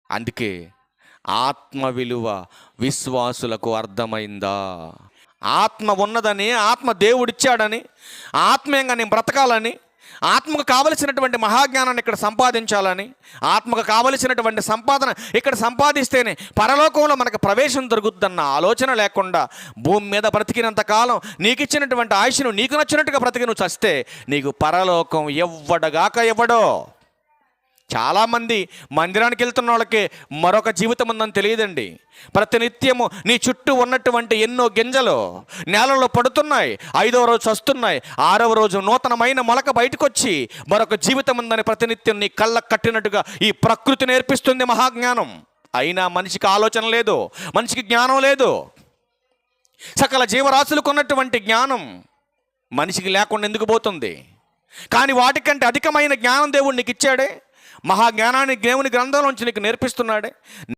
అందుకే ఆత్మ విలువ విశ్వాసులకు అర్థమైందా? ఆత్మ ఉన్నదని, ఆత్మ దేవుడిచ్చాడని, ఆత్మీయంగా నేను బ్రతకాలని, ఆత్మకు కావలసినటువంటి మహాజ్ఞానాన్ని ఇక్కడ సంపాదించాలని, ఆత్మకు కావలసినటువంటి సంపాదన ఇక్కడ సంపాదిస్తేనే పరలోకంలో మనకు ప్రవేశం దొరుకుతుందన్న ఆలోచన లేకుండా భూమి మీద బ్రతికినంత కాలం నీకు ఇచ్చినటువంటి ఆయుష్ను నీకు నచ్చినట్టుగా బ్రతికి నువ్వు చస్తే నీకు పరలోకం ఎవ్వడగాక ఎవ్వడో. చాలామంది మందిరానికి వెళ్తున్న వాళ్ళకి మరొక జీవితం ఉందని తెలియదండి. ప్రతినిత్యము నీ చుట్టూ ఉన్నటువంటి ఎన్నో గింజలు నేలలో పడుతున్నాయి, 5వ రోజు వస్తున్నాయి, 6వ రోజు నూతనమైన మొలక బయటకు వచ్చి మరొక జీవితం ఉందని ప్రతినిత్యం నీ కళ్ళకు కట్టినట్టుగా ఈ ప్రకృతి నేర్పిస్తుంది మహాజ్ఞానం. అయినా మనిషికి ఆలోచన లేదు, మనిషికి జ్ఞానం లేదు. సకల జీవరాశులకు ఉన్నటువంటి జ్ఞానం మనిషికి లేకుండా ఎందుకు పోతుంది? కానీ వాటికంటే అధికమైన జ్ఞానం దేవుడు నీకు ఇచ్చాడే. మహాజ్ఞానాన్ని దేవుని గ్రంథంలోంచి నీకు నేర్పిస్తున్నాడే.